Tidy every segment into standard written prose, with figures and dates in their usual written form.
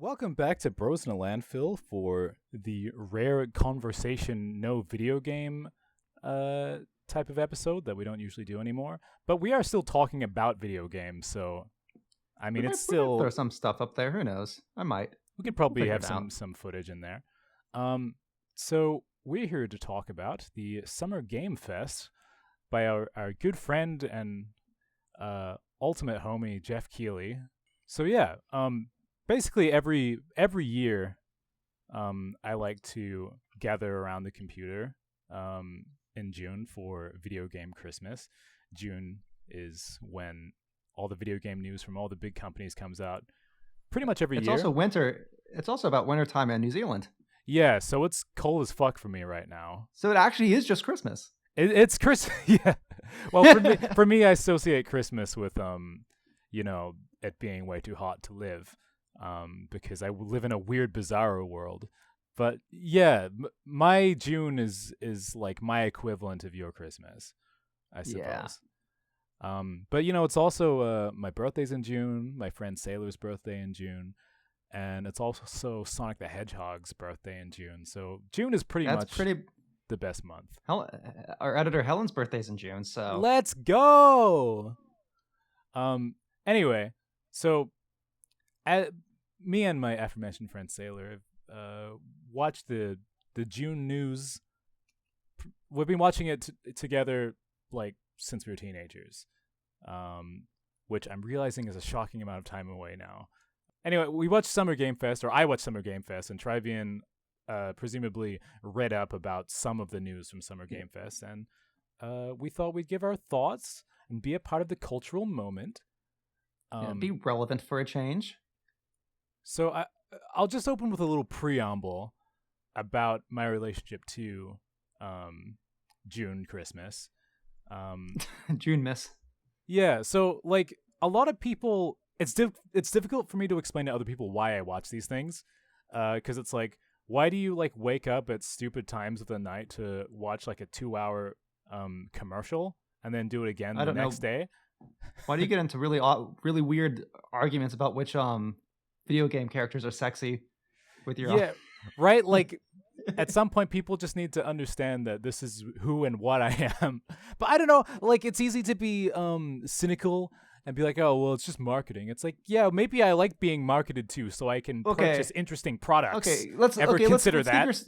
Welcome back to Bros in a Landfill for the rare conversation, no video game type of episode that we don't usually do anymore. But we are still talking about video games, so I mean, it's We might still. throw some stuff up there. Who knows? I might. We could probably figure have it out. some footage in there. So we're here to talk about the Summer Game Fest by our good friend and ultimate homie Geoff Keighley. So yeah, basically every year, I like to gather around the computer in June for Video Game Christmas. June is when all the video game news from all the big companies comes out. Pretty much every It's year. also winter. It's also about winter time in New Zealand. Yeah, so it's cold as fuck for me right now. So it actually is just Christmas. It's Christmas. Yeah. Well, for me, I associate Christmas with it being way too hot to live, because I live in a weird, bizarro world. But yeah, my June is like my equivalent of your Christmas, I suppose. Yeah. But it's also my birthday's in June, my friend Sailor's birthday in June, and it's also Sonic the Hedgehog's birthday in June. So June is pretty much the best month. Our editor Helen's birthday's in June, so Let's go. Anyway, so me and my aforementioned friend Sailor have watched the June news. We've been watching it together like since we were teenagers, which I'm realizing is a shocking amount of time away now. Anyway, we watched Summer Game Fest, or I watched Summer Game Fest, and Trybien presumably read up about some of the news from Summer Game Fest, and we thought we'd give our thoughts and be a part of the cultural moment. be relevant for a change. So I'll just open with a little preamble about my relationship to June Christmas. June miss. Yeah, so like a lot of people, it's difficult for me to explain to other people why I watch these things, because it's like, why do you like wake up at stupid times of the night to watch like a 2-hour commercial and then do it again the next day? Why do you get into really weird arguments about which video game characters are sexy with your right? Like at some point people just need to understand that this is who and what I am. But I don't know, like it's easy to be cynical and be like, oh well, it's just marketing. It's like, yeah, maybe I like being marketed to so I can purchase interesting products. Okay, let's consider that.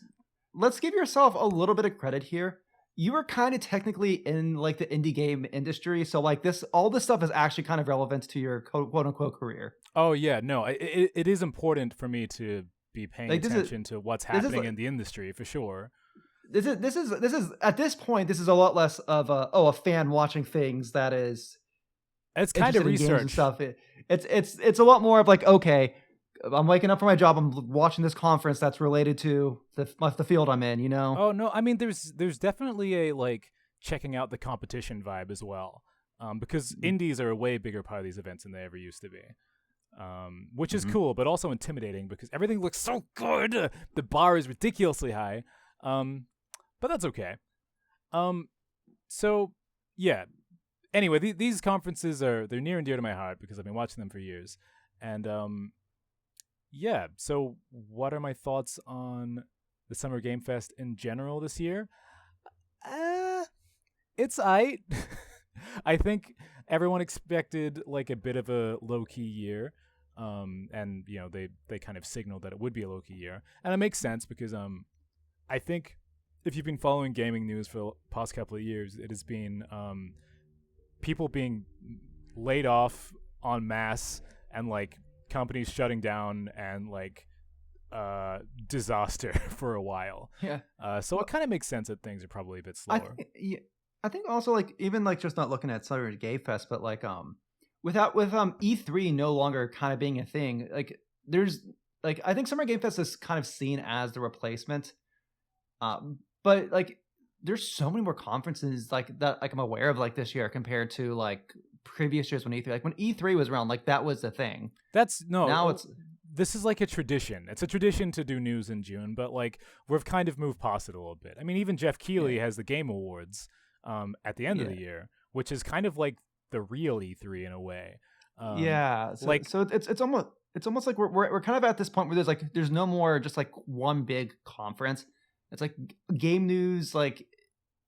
Let's give yourself a little bit of credit here. You were kind of technically in like the indie game industry, so like all this stuff is actually kind of relevant to your quote unquote career. Oh yeah, no, it is important for me to be paying attention to what's happening in the industry for sure. This is at this point, this is a lot less of a fan watching things that is. It's kind of research and stuff. It's a lot more of like, okay, I'm waking up for my job. I'm watching this conference that's related to the field I'm in. You know? Oh no, I mean there's definitely a like checking out the competition vibe as well, because indies are a way bigger part of these events than they ever used to be, which is cool, but also intimidating because everything looks so good. The bar is ridiculously high, but that's okay. So yeah. Anyway, these conferences they're near and dear to my heart because I've been watching them for years, and yeah. So what are my thoughts on the Summer Game Fest in general this year? It's aight. I think everyone expected like a bit of a low key year, and they kind of signaled that it would be a low key year, and it makes sense because I think if you've been following gaming news for the past couple of years, it has been people being laid off en masse and like companies shutting down and like disaster for a while. Yeah. So it kind of makes sense that things are probably a bit slower. I think also like even like just not looking at Summer Game Fest, but like with E3 no longer kind of being a thing, like there's like I think Summer Game Fest is kind of seen as the replacement. But like there's so many more conferences like that like I'm aware of like this year compared to like previous years when E3 like when E3 was around, like that was the thing. This is like a tradition. It's a tradition to do news in June, but like we've kind of moved past it a little bit. I mean, even Geoff Keighley has the Game Awards at the end of the year, which is kind of like the real E3 in a way. So it's almost it's almost like we're kind of at this point where there's no more just like one big conference. It's like game news like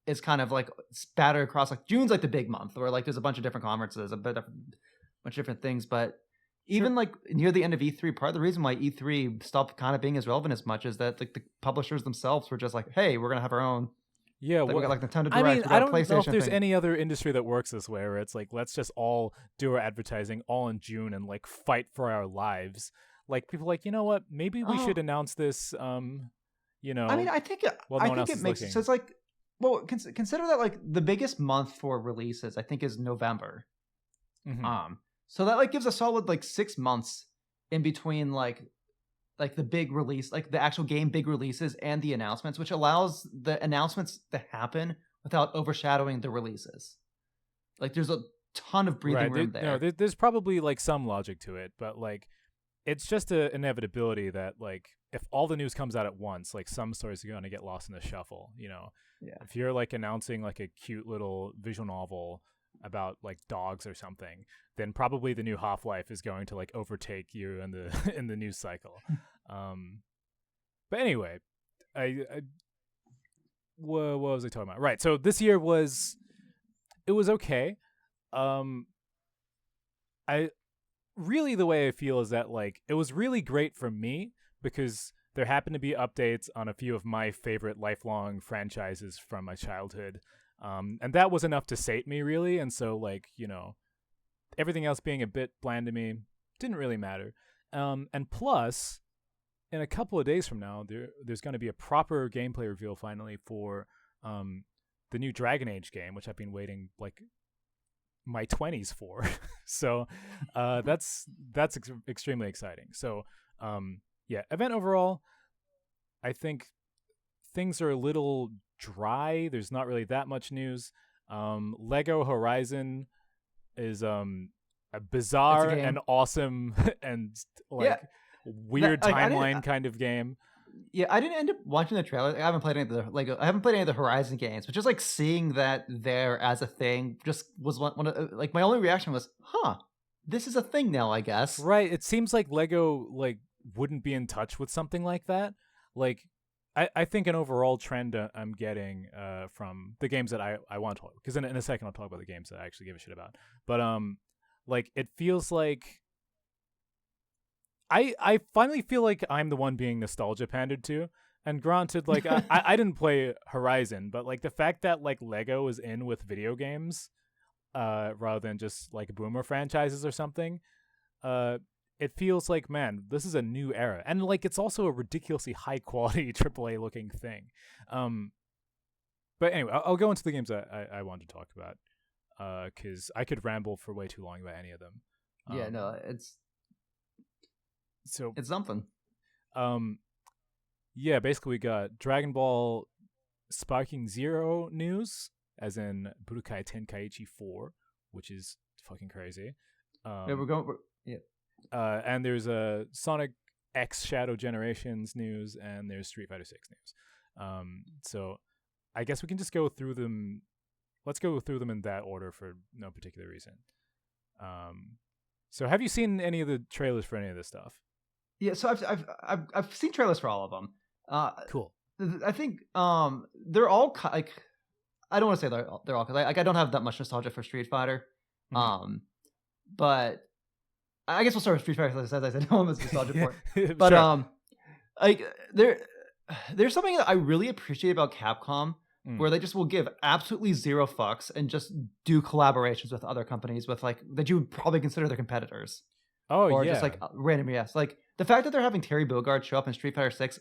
is kind of like spattered across. Like June's like the big month where like there's a bunch of different conferences, bunch of different things. But even like near the end of E3, part of the reason why E3 stopped kind of being as relevant as much is that like the publishers themselves were just like, hey, we're gonna have our own. Yeah, like, we got like Nintendo Direct. I mean, we got I don't know if PlayStation there's thing. any other industry that works this way, where it's like, let's just all do our advertising all in June and like fight for our lives. Like people are like, you know what? Maybe we should announce this. You know, I mean, I think well, I no one think else it is makes looking. so it's like, well, consider that like the biggest month for releases I think is November. Mhm. So that like gives a solid like 6 months in between like the big release, like the actual game big releases and the announcements, which allows the announcements to happen without overshadowing the releases. Like there's a ton of breathing room there. No, there's probably like some logic to it, but like it's just an inevitability that like if all the news comes out at once, like some stories are going to get lost in the shuffle. You know, Yeah. if you're like announcing like a cute little visual novel about like dogs or something, then probably the new Half-Life is going to like overtake you in the in the news cycle. But anyway, I what was I talking about? Right. So this year was okay. I really the way I feel is that like it was really great for me because there happened to be updates on a few of my favorite lifelong franchises from my childhood. And that was enough to sate me really, and so like, you know, everything else being a bit bland to me didn't really matter. And plus, in a couple of days from now, there's going to be a proper gameplay reveal finally for the new Dragon Age game, which I've been waiting like my 20s for. So that's extremely exciting. So yeah, event overall, I think things are a little dry. There's not really that much news. Lego Horizon is a bizarre and awesome and like weird timeline kind of game. Yeah, I didn't end up watching the trailer. I haven't played any of the Lego. I haven't played any of the Horizon games, but just like seeing that there as a thing just was one of like my only reaction was, "Huh, this is a thing now, I guess." Right. It seems like Lego like wouldn't be in touch with something like that. Like I think an overall trend I'm getting from the games that I want to talk, because in a second I'll talk about the games that I actually give a shit about. But like it feels like I finally feel like I'm the one being nostalgia pandered to. And granted, like I didn't play Horizon, but like the fact that like Lego is in with video games, rather than just like boomer franchises or something, it feels like, man, this is a new era, and like it's also a ridiculously high quality AAA looking thing. But anyway, I'll go into the games I want to talk about, because I could ramble for way too long about any of them. Yeah, no, it's something. Yeah, basically we got Dragon Ball Sparking Zero news, as in Budokai Tenkaichi 4, which is fucking crazy. Yeah, and there's a Sonic X Shadow Generations news, and there's Street Fighter 6 news. So I guess we can just go through them. Let's go through them in that order for no particular reason. So have you seen any of the trailers for any of this stuff? Yeah, so I've seen trailers for all of them. Cool. I think they're all like, I don't want to say they're all, because I don't have that much nostalgia for Street Fighter. Mm-hmm. But I guess we'll start with Street Fighter, as I said, no one was nostalgia for it. But sure. like there's something that I really appreciate about Capcom, where they just will give absolutely zero fucks and just do collaborations with other companies with like that you would probably consider their competitors. Oh, or yeah. just like random, yes. Like the fact that they're having Terry Bogard show up in Street Fighter 6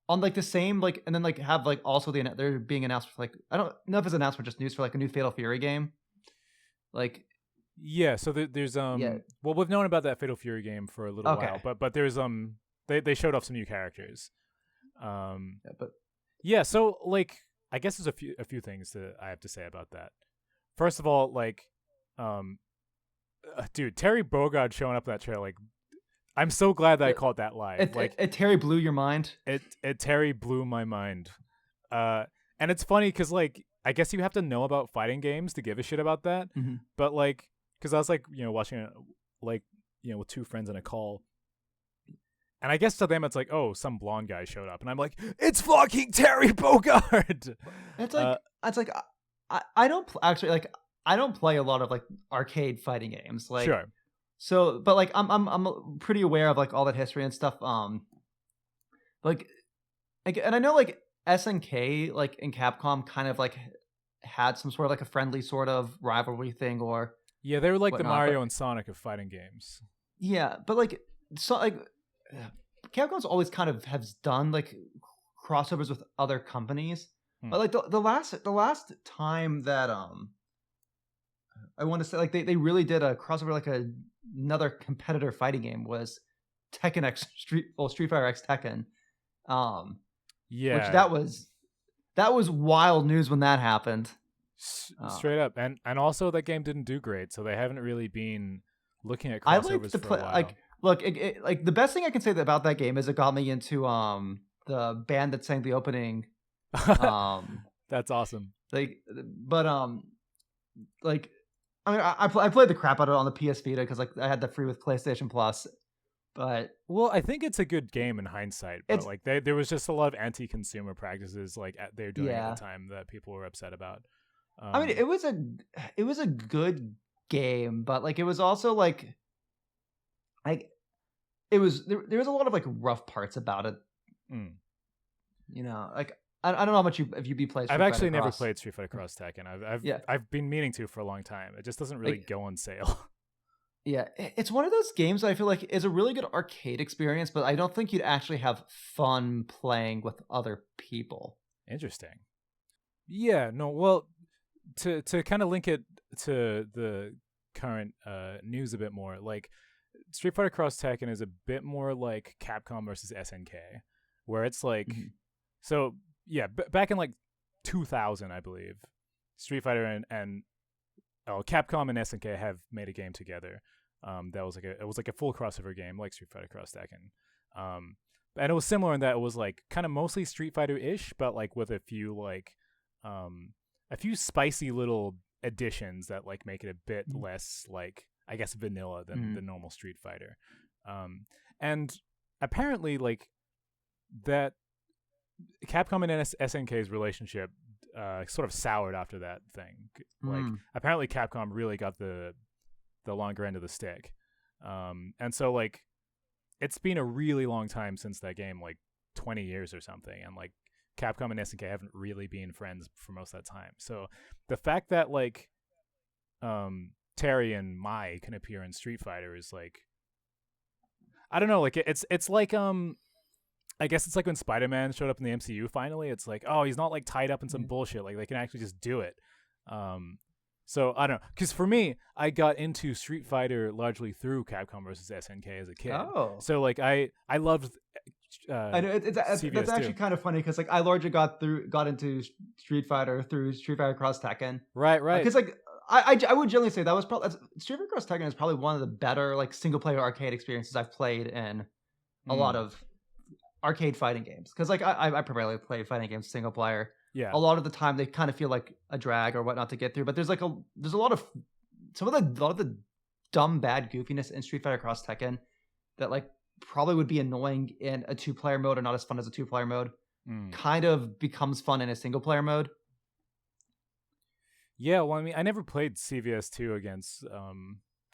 on like the same like, and then like have like also they're being announced for like, I don't know if it's announced for just news for like a new Fatal Fury game. Like, yeah, so there's well, we've known about that Fatal Fury game for a little while, but there's they showed off some new characters. Yeah, so like I guess there's a few things that I have to say about that. First of all, like dude, Terry Bogard showing up in that trailer, like I'm so glad that I caught that live. Terry blew your mind. Terry blew my mind. And it's funny because like I guess you have to know about fighting games to give a shit about that. Mm-hmm. But like, because I was like, you know, watching it like, you know, with two friends on a call, And I guess to them it's like, oh, some blonde guy showed up, and I'm like, it's fucking Terry Bogard. It's like I don't actually like I don't play a lot of like arcade fighting games like Sure. so but like I'm pretty aware of like all that history and stuff like and I know like SNK like in Capcom kind of like had some sort of like a friendly sort of rivalry thing or Yeah, they were like the whatnot, Mario but and Sonic of fighting games. yeah, but like so like Capcom's always kind of has done like crossovers with other companies. Hmm. But like the last time that I want to say like they really did a crossover like another competitor fighting game was Tekken X Street Fighter X Tekken. Which Yeah, that was wild news when that happened. straight up, and also that game didn't do great, so they haven't really been looking at I like crossovers to for play a while. like look like the best thing I can say about that game is it got me into the band that sang the opening That's awesome. like but like I mean I played the crap out of it on the PS Vita because like I had the free with PlayStation Plus, but Well, I think it's a good game in hindsight, but it's like there was just a lot of anti-consumer practices like they were doing at yeah. the time that people were upset about. I mean Um, it was a good game, but like it was also like I it was there was a lot of like rough parts about it. mm. You know, like I don't know how much if you be played I've Street actually Fighter never Cross. played Street Fighter Cross Tekken. Yeah, I've been meaning to for a long time. It just doesn't really like go on sale. yeah, it's one of those games that I feel like is a really good arcade experience, but I don't think you'd actually have fun playing with other people. Interesting. Yeah, no, well, to kind of link it to the current news a bit more, like Street Fighter Cross Tekken is a bit more like Capcom versus SNK, where it's like, Mhm. so yeah, back in like 2000, I believe, Street Fighter and Capcom and SNK have made a game together. That was like a full crossover game like Street Fighter Cross Tekken. And it was similar in that it was like kind of mostly Street Fighter ish, but like with a few spicy little additions that like make it a bit less like I guess vanilla than the normal Street Fighter. And apparently like that Capcom and SNK's relationship sort of soured after that thing. Like apparently Capcom really got the longer end of the stick. And so like it's been a really long time since that game, like 20 years or something, and like Capcom and SNK haven't really been friends for most of that time. So the fact that like Terry and Mai can appear in Street Fighter is like I don't know, like it's like I guess it's like when Spider-Man showed up in the MCU finally, it's like, oh, he's not like tied up in some bullshit, like they can actually just do it. So I don't know, because for me, I got into Street Fighter largely through Capcom versus SNK as a kid. Oh, So like I loved I know that's CVS actually too. kind of funny because like I largely got into Street Fighter through Street Fighter Cross Tekken. Right. Because like I would generally say that was probably Street Fighter Cross Tekken is probably one of the better like single player arcade experiences I've played in a lot of arcade fighting games. Because like I primarily play fighting games single player. Yeah. A lot of the time they kind of feel like a drag or whatnot to get through. But there's a lot of a lot of the dumb bad goofiness in Street Fighter Cross Tekken that like probably would be annoying in a 2-player mode or not as fun as a 2-player mode. Kind of becomes fun in a single player mode. Yeah, well, I mean, I never played CVS2 against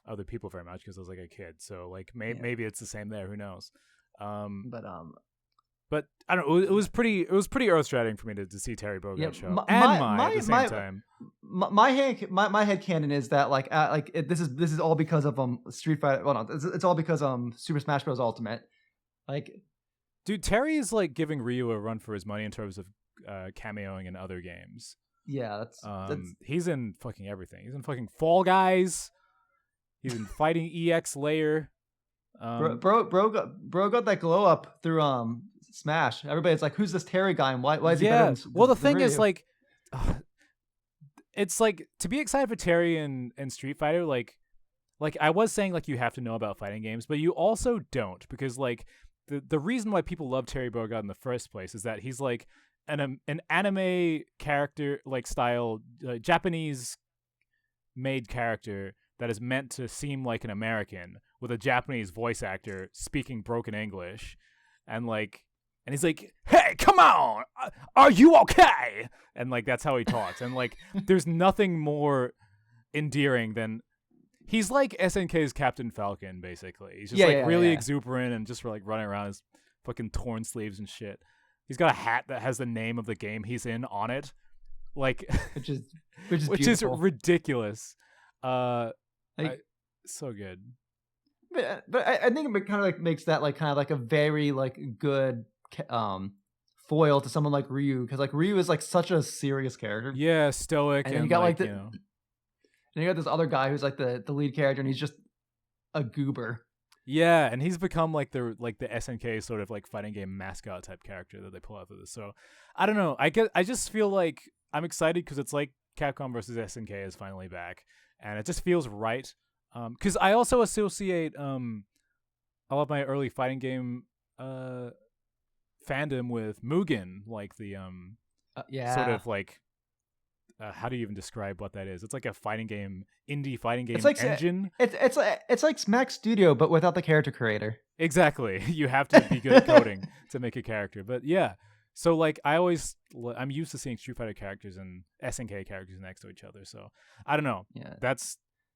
other people very much because I was like a kid. So like maybe it's the same there. Who knows? But I don't know. It was pretty earth-shattering for me to see Terry Bogard show up and Mai at the same time. My headcanon is that this is all because of Street Fighter. Well, no, it's all because Super Smash Bros. Ultimate. Like, dude, Terry is like giving Ryu a run for his money in terms of cameoing in other games. Yeah, that's he's in fucking everything. He's in fucking Fall Guys. He's in Fighting EX Layer. Bro got that glow up through Smash. Everybody's like, "Who's this Terry guy? And why is he better than well, the thing is, like, it's like to be excited for Terry and Street Fighter. Like I was saying, like you have to know about fighting games, but you also don't, because like the reason why people love Terry Bogard in the first place is that he's like an anime character, like style Japanese made character that is meant to seem like an American with a Japanese voice actor speaking broken English, and he's like, "Hey, come on, are you okay?" And like that's how he talks, and like there's nothing more endearing than he's like SNK's Captain Falcon, basically. He's just really exuberant and just like running around his fucking torn sleeves and shit. He's got a hat that has the name of the game he's in on it, like which is which is ridiculous. So good. But I think it kind of like makes that like kind of like a very like good foil to someone like Ryu, because like Ryu is like such a serious character. Yeah, stoic, and you got like and you got this other guy who's like the lead character, and he's just a goober. Yeah, and he's become like the SNK sort of like fighting game mascot type character that they pull out of this. So I don't know. I just feel like I'm excited because it's like Capcom versus SNK is finally back, and it just feels right. Because I also associate a lot of my early fighting game fandom with Mugen, like the sort of like how do you even describe what that is? It's like a fighting game, indie fighting game engine. It's like Smack Studio, but without the character creator. Exactly. You have to be good at coding to make a character. But yeah, so like I'm used to seeing Street Fighter characters and SNK characters next to each other. So I don't know. Yeah.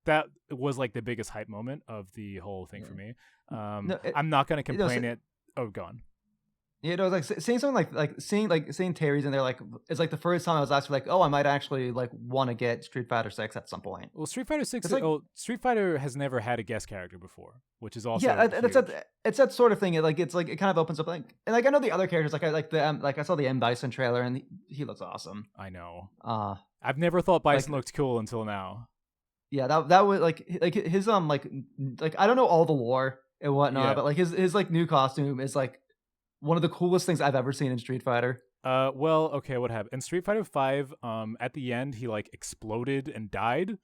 That was like the biggest hype moment of the whole thing for me. I'm not gonna complain Oh, go on. Yeah, it was like seeing something seeing Terry's in there, like it's like the first time I was actually like, oh, I might actually like want to get Street Fighter 6 at some point. Well, Street Fighter 6 Street Fighter has never had a guest character before, which is also it's that sort of thing. It kind of opens up like, and like I know the other characters, like I like the like I saw the M Bison trailer and he looks awesome. I know. I've never thought Bison like, looked cool until now. Yeah, that was like his like I don't know all the lore and whatnot, but like his like new costume is like one of the coolest things I've ever seen in Street Fighter. Well, okay, what happened? In Street Fighter 5, at the end, he, like, exploded and died.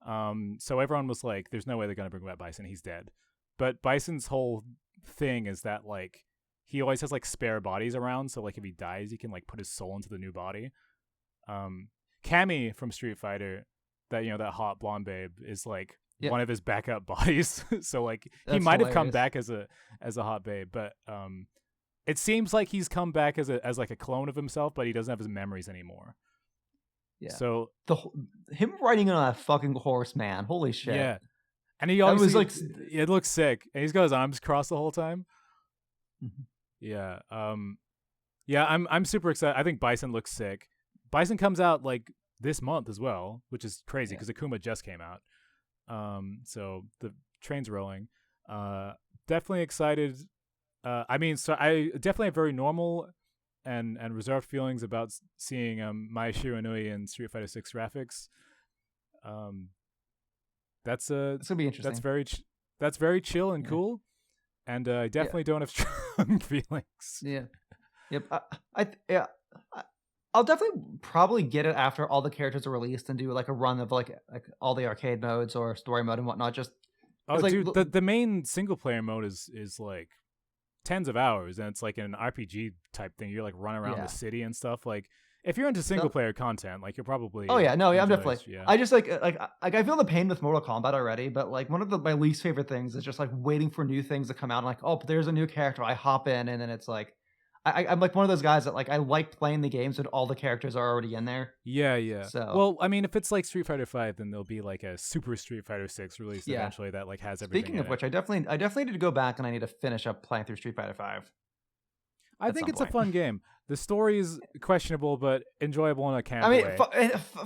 So everyone was like, there's no way they're gonna bring back Bison, he's dead. But Bison's whole thing is that, like, he always has, like, spare bodies around, so, like, if he dies, he can, like, put his soul into the new body. Cammy from Street Fighter, that hot blonde babe, is, like, one of his backup bodies. So, like, he might have come back as a hot babe, but, it seems like he's come back as like a clone of himself, but he doesn't have his memories anymore. Yeah. So him riding on a fucking horse, man, holy shit. Yeah, and he always like it looks sick, and he's got his arms crossed the whole time. Mm-hmm. Yeah. Yeah, I'm super excited. I think Bison looks sick. Bison comes out like this month as well, which is crazy because Akuma just came out. So the train's rolling. Definitely excited. I definitely have very normal and reserved feelings about seeing Mai Shiranui in Street Fighter 6 graphics. It's gonna be interesting. That's very chill and cool, and I definitely don't have strong feelings. Yeah. Yep. I'll definitely probably get it after all the characters are released and do like a run of like all the arcade modes or story mode and whatnot. Dude, the main single player mode is like tens of hours, and it's like an RPG type thing. You're like running around the city and stuff. Like if you're into single player content, like you're probably I'm definitely I just like I feel the pain with Mortal Kombat already, but like one of my least favorite things is just like waiting for new things to come out and like, oh, there's a new character, I hop in, and then it's like I'm like one of those guys that like I like playing the games when all the characters are already in there. Yeah. So well, I mean, if it's like Street Fighter 5, then there'll be like a Super Street Fighter 6 released eventually that like has everything. Speaking of which, I definitely need to go back and I need to finish up playing through Street Fighter 5. I think it's a fun game. The story is questionable, but enjoyable in a camp way.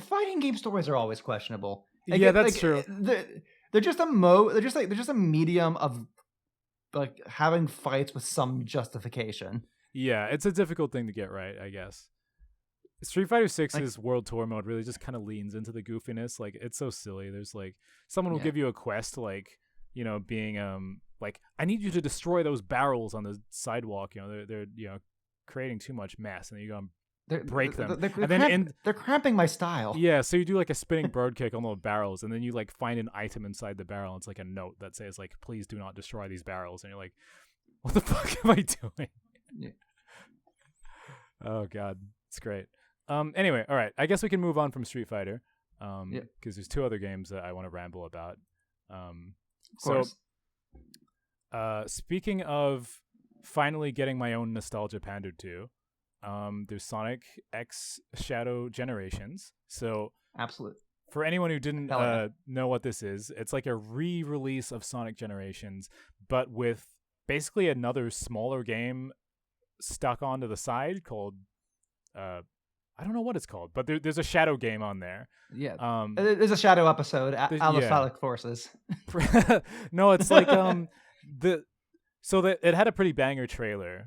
Fighting game stories are always questionable. That's true. They're just a medium of like having fights with some justification. Yeah, it's a difficult thing to get right, I guess. Street Fighter 6's World Tour mode really just kind of leans into the goofiness. Like, it's so silly. There's like someone will give you a quest, like, being like, I need you to destroy those barrels on the sidewalk. They're creating too much mess, and you go and break them. They're cramping my style. Yeah, so you do like a spinning bird kick on the barrels, and then you like find an item inside the barrel. And it's like a note that says like, please do not destroy these barrels, and you're like, what the fuck am I doing? Yeah. Oh god, it's great. Anyway, all right. I guess we can move on from Street Fighter. Because there's two other games that I want to ramble about. Speaking of finally getting my own nostalgia pandered to, there's Sonic X Shadow Generations. So Absolute. for anyone who didn't Hell yeah. know what this is, it's like a re-release of Sonic Generations, but with basically another smaller game stuck onto the side called I don't know what it's called, but there's a shadow game on there. Yeah. There's a Shadow episode, Allophilic Forces. No, it's like the so that it had a pretty banger trailer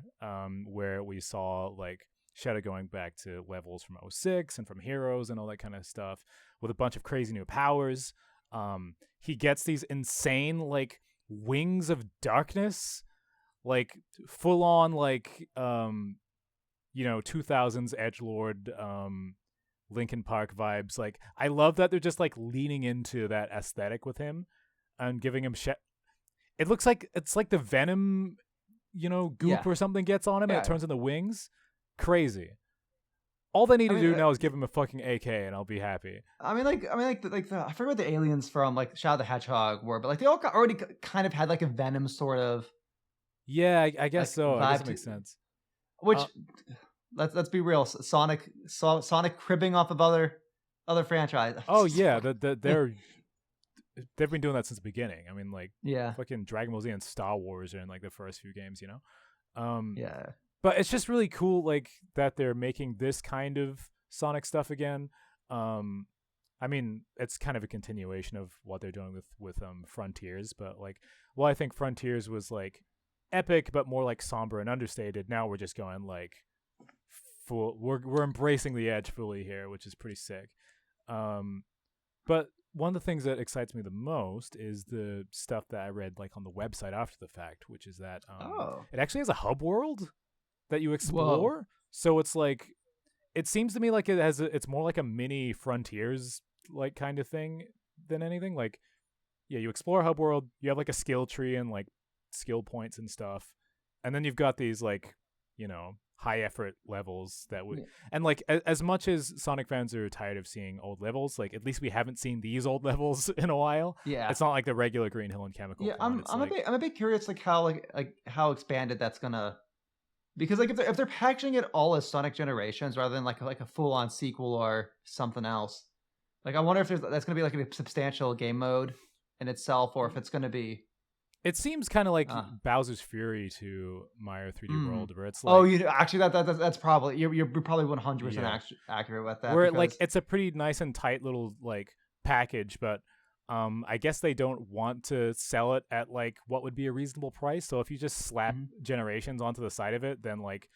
where we saw like Shadow going back to levels from 06 and from Heroes and all that kind of stuff with a bunch of crazy new powers. He gets these insane like wings of darkness, like full on like 2000s edgelord Linkin Park vibes. Like I love that they're just like leaning into that aesthetic with him and giving him it looks like it's like the Venom, goop or something gets on him and it turns into wings. Crazy. All they need to do now is give him a fucking AK and I'll be happy. I forget what the aliens from like Shadow the Hedgehog were, but like they all already kind of had like a Venom sort of. Yeah, I guess like, so. I guess it makes sense. Which let's be real, Sonic cribbing off of other franchises. Oh yeah, they've been doing that since the beginning. I mean, like, fucking Dragon Ball Z and Star Wars are in like the first few games, Yeah. But it's just really cool, like that they're making this kind of Sonic stuff again. I mean, it's kind of a continuation of what they're doing with Frontiers, but like, I think Frontiers was like epic, but more like somber and understated. Now we're just going like full. We're embracing the edge fully here, which is pretty sick. But one of the things that excites me the most is the stuff that I read like on the website after the fact, which is that it actually has a hub world that you explore. Whoa. So it's like, it seems to me like it's more like a mini Frontiers like kind of thing than anything. Like, yeah, you explore a hub world, you have like a skill tree and like skill points and stuff, and then you've got these like high effort levels that would and like as much as Sonic fans are tired of seeing old levels, like at least we haven't seen these old levels in a while. It's not like the regular Green Hill and Chemical Pond. I'm a bit curious like how expanded that's gonna, because like if they're packaging it all as Sonic Generations rather than like a full on sequel or something else, like I wonder if that's gonna be like a substantial game mode in itself, or if it's gonna be. It seems kind of like Bowser's Fury to Mario 3D World, where it's like, actually that's probably you're probably 100% accurate with that. Where like it's a pretty nice and tight little like package, but I guess they don't want to sell it at like what would be a reasonable price. So if you just slap Generations onto the side of it, then like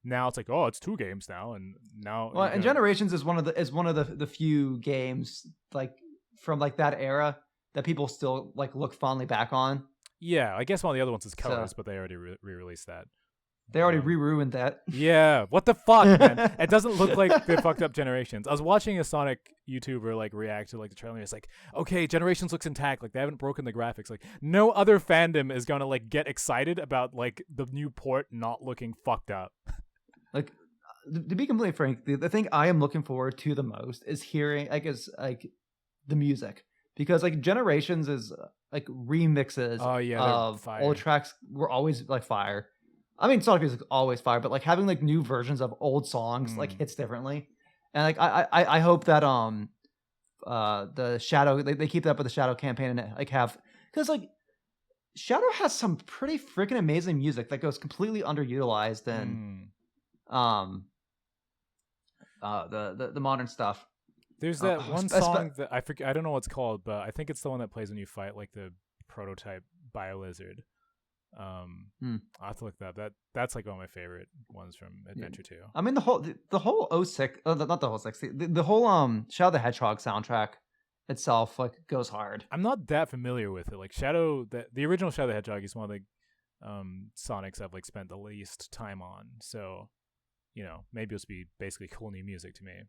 now it's like, oh, it's 2 games now, and now. Well, and Generations is one of the few games like from like that era that people still like look fondly back on. Yeah, I guess one of the other ones is Colors, but they already re-released that. They already re-ruined that. Yeah, what the fuck, man? It doesn't look like they fucked up Generations. I was watching a Sonic YouTuber like react to like the trailer, and it's like, okay, Generations looks intact, like they haven't broken the graphics. Like no other fandom is gonna like get excited about like the new port not looking fucked up. Like, to be completely frank, the thing I am looking forward to the most is hearing the music. Because like Generations is like remixes of old tracks were always like fire. I mean, Sonic music is always fire, but like having like new versions of old songs like hits differently. And like I hope that the Shadow they keep that up with the Shadow campaign and like have, because like Shadow has some pretty freaking amazing music that goes completely underutilized in the modern stuff. There's that one song that I forget. I don't know what it's called, but I think it's the one that plays when you fight like the prototype Bio-Lizard. I'll have to look that up. That's like one of my favorite ones from Adventure 2. I mean the whole 06, not the whole 6, the whole Shadow the Hedgehog soundtrack itself like goes hard. I'm not that familiar with it. Like the original Shadow the Hedgehog is one of the Sonics I've like spent the least time on. So, maybe it'll be basically cool new music to me.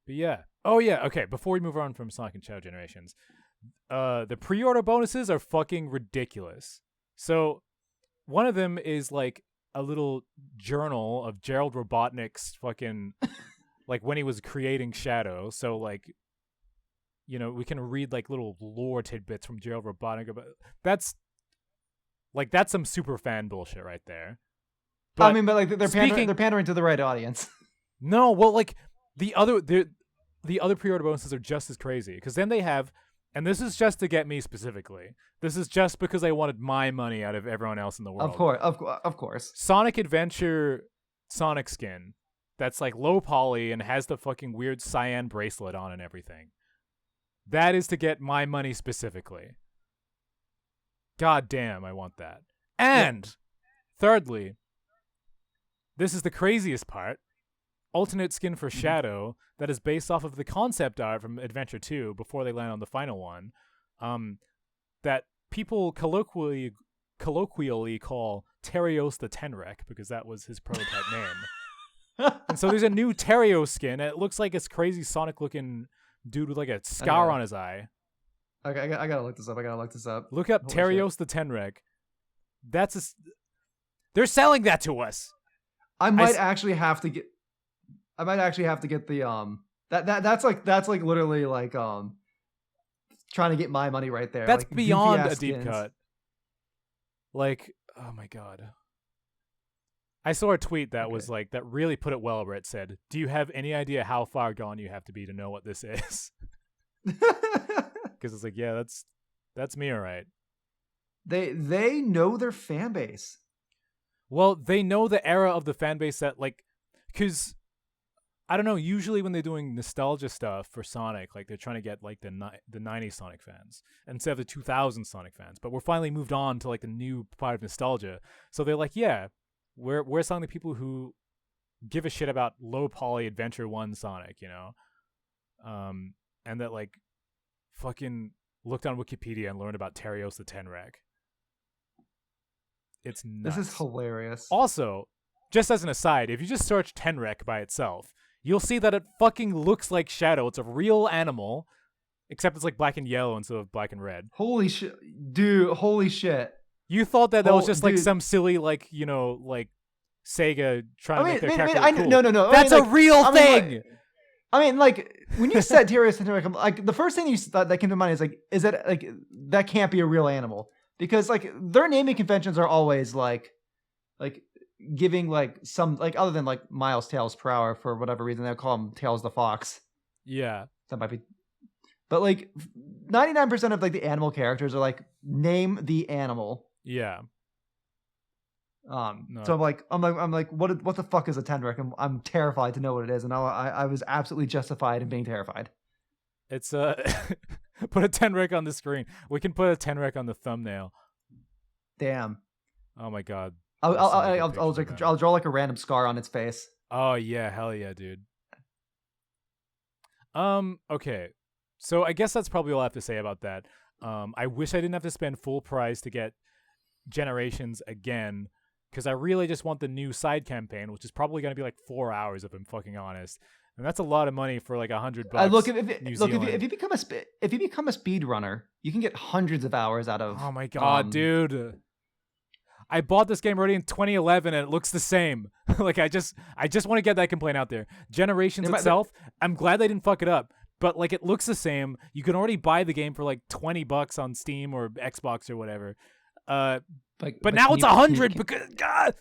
But yeah. Oh yeah. Okay. Before we move on from Sonic and Shadow Generations, the pre-order bonuses are fucking ridiculous. So one of them is like a little journal of Gerald Robotnik's fucking like when he was creating Shadow. So like, we can read like little lore tidbits from Gerald Robotic. But that's some super fan bullshit right there. But I mean, but like they're pandering to the right audience. No, well, like the other pre-order bonuses are just as crazy, because then they have, and this is just to get me specifically. This is just because I wanted my money out of everyone else in the world. Of course. Sonic Adventure Sonic skin that's like low poly and has the fucking weird cyan bracelet on and everything. That is to get my money specifically. God damn, I want that. And thirdly, this is the craziest part. Alternate skin for Shadow that is based off of the concept art from Adventure 2 before they land on the final one, that people colloquially call Terios the Tenrec, because that was his prototype name. And so there's a new Terios skin, and it looks like this crazy Sonic-looking dude with like a scar on his eye. Okay, I gotta look this up. Look up Terios the Tenrec. They're selling that to us. I might actually have to get the that's like literally like trying to get my money right there. That's like, beyond a deep cut. Like, oh my god. I saw a tweet that was like, that really put it well, where it said, "Do you have any idea how far gone you have to be to know what this is?" Because it's like, yeah, that's me, all right. They know their fan base. Well, they know the era of the fan base that, like, because I don't know. Usually, when they're doing nostalgia stuff for Sonic, like they're trying to get like the 90s Sonic fans instead of the 2000 Sonic fans. But we're finally moved on to like the new part of nostalgia. So they're like, yeah, we're selling the people who give a shit about low poly Adventure 1 Sonic, and that like fucking looked on Wikipedia and learned about Terios the Tenrec. It's nuts. This is hilarious. Also, just as an aside, if you just search Tenrec by itself, you'll see that it fucking looks like Shadow. It's a real animal, except it's like black and yellow instead of black and red. Holy shit, dude! Holy shit! You thought that was just like some silly, like, like Sega trying to make their character cool. No. That's a real thing. Like when you said Terios the Tenrec, like the first thing that came to mind is that like that can't be a real animal, because like their naming conventions are always like giving like some, like, other than like Miles Tails per hour, for whatever reason they'll call him Tails the Fox. Yeah, that might be. But like 99% of like the animal characters are like, name the animal. Yeah. No. So I'm like, what the fuck is a Tenrec? I'm terrified to know what it is, and I was absolutely justified in being terrified. It's put a Tenrec on the screen. We can put a Tenrec on the thumbnail. Damn. Oh my god. I'll draw like a random scar on its face. Oh yeah, hell yeah, dude. Okay. So I guess that's probably all I have to say about that. I wish I didn't have to spend full price to get Generations again, because I really just want the new side campaign, which is probably going to be like 4 hours if I'm fucking honest. And that's a lot of money for like $100. If you become a speedrunner, you can get hundreds of hours out of. Oh my god, dude! I bought this game already in 2011, and it looks the same. Like I just want to get that complaint out there. Generations itself, I'm glad they didn't fuck it up, but like it looks the same. You can already buy the game for like $20 on Steam or Xbox or whatever. But now it's 100 because God.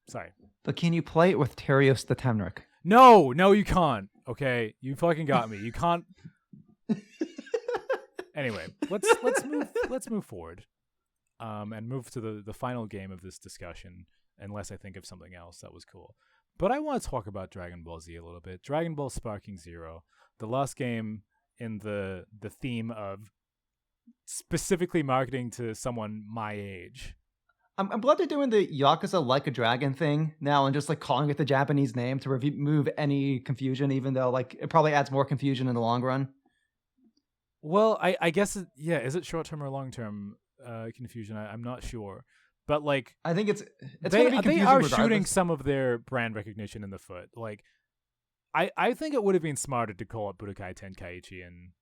Sorry. But can you play it with Terios the Tenrec? No, you can't. Okay, you fucking got me. You can't. Anyway, let's move forward, and move to the final game of this discussion. Unless I think of something else that was cool, but I want to talk about Dragon Ball Z a little bit. Dragon Ball Sparking Zero, the last game in the theme of specifically marketing to someone my age. I'm glad they're doing the Yakuza Like a Dragon thing now, and just like calling it the Japanese name to remove any confusion, even though like it probably adds more confusion in the long run. Well, I guess is it short term or long term confusion? I'm not sure, but like I think it's they gonna be confusing are regardless. shooting some of their brand recognition in the foot. Like I think it would have been smarter to call it Budokai Tenkaichi in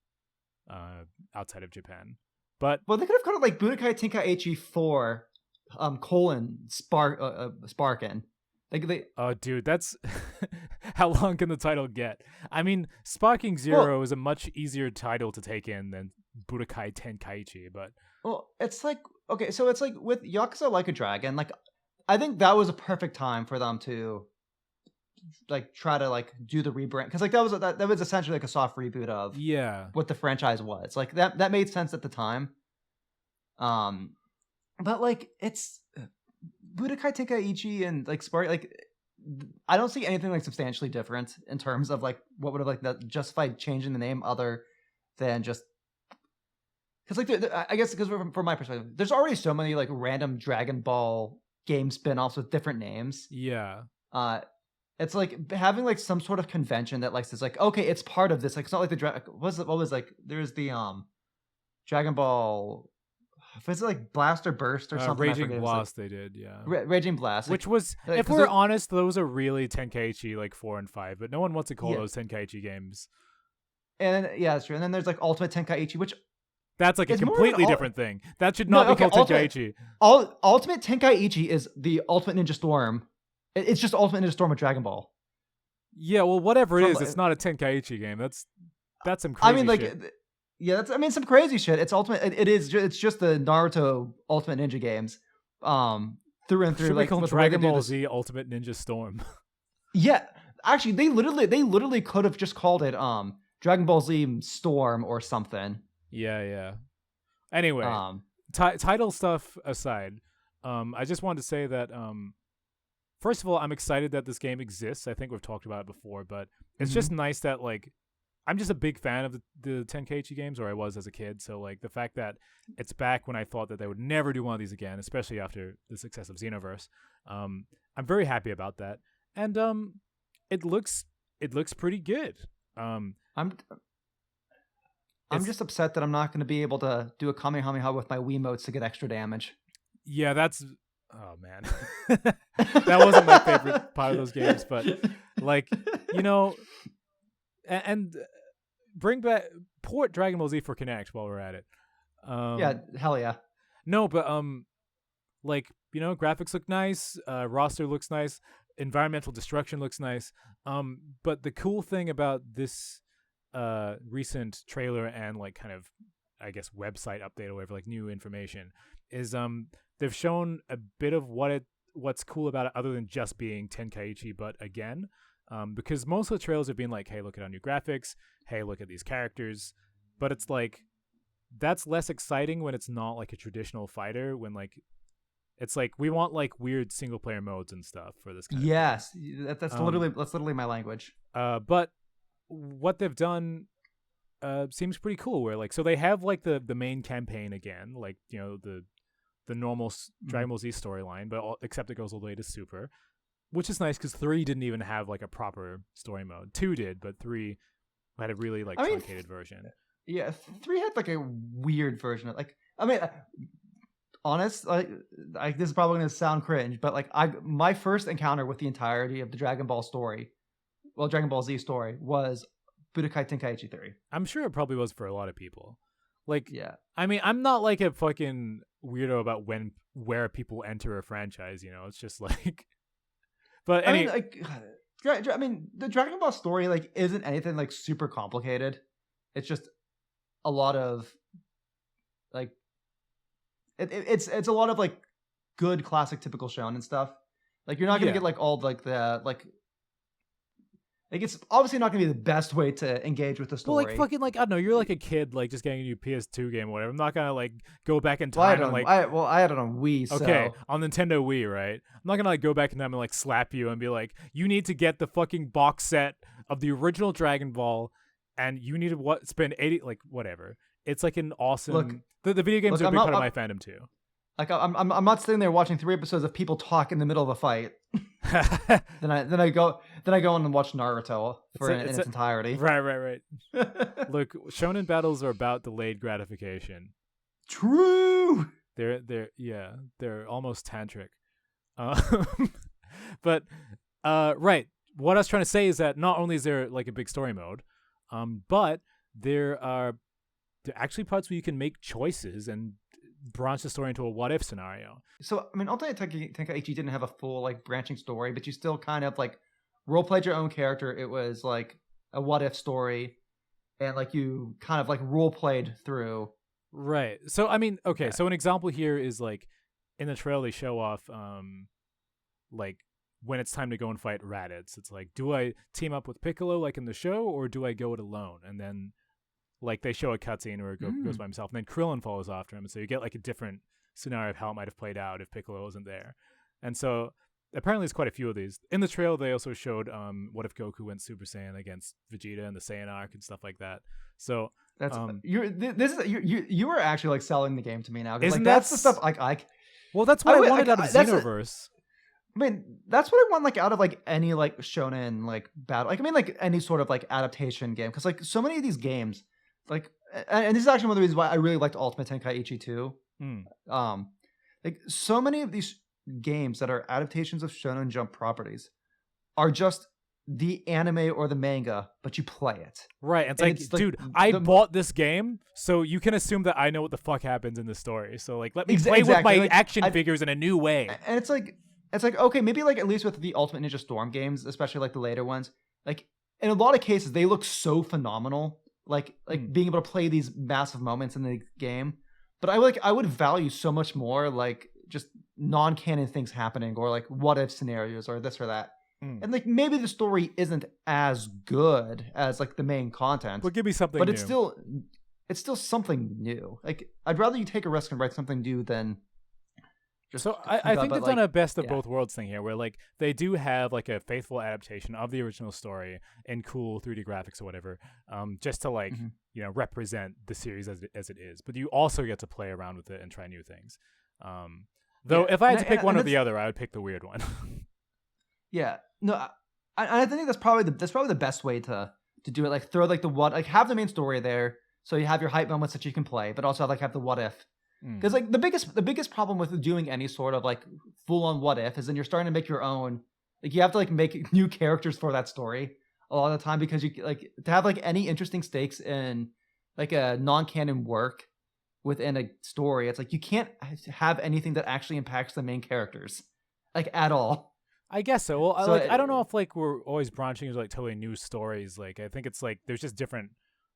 outside of Japan, but they could have called it like Budokai Tenkaichi 4. Sparkin. Oh, dude, that's how long can the title get? I mean, Sparking Zero is a much easier title to take in than Budokai Tenkaichi, but Well, it's like okay, so it's like with Yakuza Like a Dragon, like I think that was a perfect time for them to like try to like do the rebrand because like that was essentially like a soft reboot of yeah, what the franchise was. Like that made sense at the time. Um, but like it's Budokai Tenkaichi and like Spark like I don't see anything like substantially different in terms of like what would have like that justified changing the name other than just because like I guess because from my perspective, there's already so many like random Dragon Ball game spin-offs with different names. yeah. Uh, it's like having like some sort of convention that like says like okay, it's part of this. Like it's not like the what was like there's the Dragon Ball. Was it like Blast or Burst or something? Raging Blast, they did, yeah. Raging Blast, which was, if we're honest, those are really Tenkaichi like 4 and 5, but no one wants to call those Tenkaichi games. And yeah, that's true. And then there's like Ultimate Tenkaichi, which that's like a completely different thing. That should not be called Tenkaichi. Ultimate Tenkaichi is the Ultimate Ninja Storm. It's just Ultimate Ninja Storm with Dragon Ball. Yeah, well, whatever it is, it's not a Tenkaichi game. That's some crazy shit. Yeah, that's some crazy shit. It's Ultimate. It's just the Naruto Ultimate Ninja games, through and through. Should like we call Dragon Ball Z Ultimate Ninja Storm? Yeah, actually, they literally could have just called it Dragon Ball Z Storm or something. Yeah. Anyway, title stuff aside, I just wanted to say that first of all, I'm excited that this game exists. I think we've talked about it before, but it's just nice that like. I'm just a big fan of the Tenkaichi games, or I was as a kid. So like the fact that it's back when I thought that they would never do one of these again, especially after the success of Xenoverse, I'm very happy about that. And it looks pretty good. I'm just upset that I'm not going to be able to do a Kamehameha with my Wiimotes to get extra damage. Yeah, that's oh man, that wasn't my favorite part of those games, but like and bring back port Dragon Ball Z for Kinect while we're at it. Yeah, hell yeah. No, but like graphics look nice, roster looks nice, environmental destruction looks nice. But the cool thing about this recent trailer and like kind of I guess website update or whatever, like new information, is they've shown a bit of what's cool about it other than just being Tenkaichi, but again. Because most of the trailers have been like, hey, look at our new graphics. Hey, look at these characters. But it's like, that's less exciting when it's not like a traditional fighter. When like, it's like, we want like weird single player modes and stuff for this kind of thing. That's literally my language. But what they've done seems pretty cool. Where like, so they have like the main campaign again, like, the normal Dragon Ball Z storyline, but except it goes all the way to Super. Which is nice because 3 didn't even have like a proper story mode. 2 did, but 3 had a really like truncated version. Yeah, 3 had like a weird version of like. I mean, honest, like this is probably gonna sound cringe, but like my first encounter with the entirety of the Dragon Ball story, Dragon Ball Z story, was Budokai Tenkaichi 3. I'm sure it probably was for a lot of people. Like, yeah. I mean, I'm not like a fucking weirdo about where people enter a franchise. It's just like. But anyway, I mean, the Dragon Ball story like isn't anything like super complicated. It's just a lot of like it's a lot of like good classic typical shonen stuff. Like you're not gonna get like all like the like it's obviously not gonna be the best way to engage with the story. Well, like fucking like I don't know, you're like a kid like just getting a new PS2 game or whatever. I'm not gonna like go back in time and like I had it on Wii. Okay, on Nintendo Wii, right? I'm not gonna like go back in time and like slap you and be like, you need to get the fucking box set of the original Dragon Ball, and you need to spend 80 like whatever. It's like an awesome. The video games are a big part of my fandom too. Like I'm not sitting there watching 3 episodes of people talk in the middle of a fight. then I go on and watch Naruto in its entirety. Right. Look, shonen battles are about delayed gratification. True. They're almost tantric. But right. What I was trying to say is that not only is there like a big story mode, but there are actually parts where you can make choices and branch the story into a what if scenario. So I mean, Ultimate Tenkaichi didn't have a full like branching story, but you still kind of like role played your own character. It was like a what if story, and like you kind of like role played through. Right. So I mean, okay. Yeah. So an example here is like in the trail they show off like when it's time to go and fight Raditz. It's like, do I team up with Piccolo like in the show, or do I go it alone? And then like they show a cutscene where it goes by himself, and then Krillin follows after him, and so you get like a different scenario of how it might have played out if Piccolo wasn't there. And so apparently there's quite a few of these. In the trail they also showed what if Goku went Super Saiyan against Vegeta in the Saiyan arc and stuff like that. So that's you are actually like selling the game to me now. Isn't like that's the stuff like I. Well, that's what I wanted out of Xenoverse. I mean, that's what I want like out of like any like shonen like battle. Like I mean, like any sort of like adaptation game, because like so many of these games, like, and this is actually one of the reasons why I really liked Ultimate Tenkaichi 2. Like so many of these games that are adaptations of Shonen Jump properties are just the anime or the manga, but you play it. Right. It's like, dude, I bought this game, so you can assume that I know what the fuck happens in the story. So like, let me play with my like, action figures in a new way. And it's like, okay, maybe like at least with the Ultimate Ninja Storm games, especially like the later ones, like in a lot of cases, they look so phenomenal. Like being able to play these massive moments in the game. But I would value so much more like just non-canon things happening, or like what if scenarios, or this or that. And like maybe the story isn't as good as like the main content. But give me something but new. It's still something new. Like I'd rather you take a risk and write something new than so I think they've done a best of both worlds thing here, where like they do have like a faithful adaptation of the original story in cool 3D graphics or whatever, just to like you know represent the series as it is. But you also get to play around with it and try new things. Though if I had to pick one or the other, I would pick the weird one. Yeah, no, I think that's probably the best way to do it. Like throw like have the main story there, so you have your hype moments that you can play, but also like have the what if. Because like the biggest problem with doing any sort of like full on what if is then you're starting to make your own. Like you have to like make new characters for that story a lot of the time, because you like to have like any interesting stakes in like a non-canon work within a story. It's like you can't have anything that actually impacts the main characters like at all. I guess so. Well, I don't know if like we're always branching into like totally new stories. Like I think it's like there's just different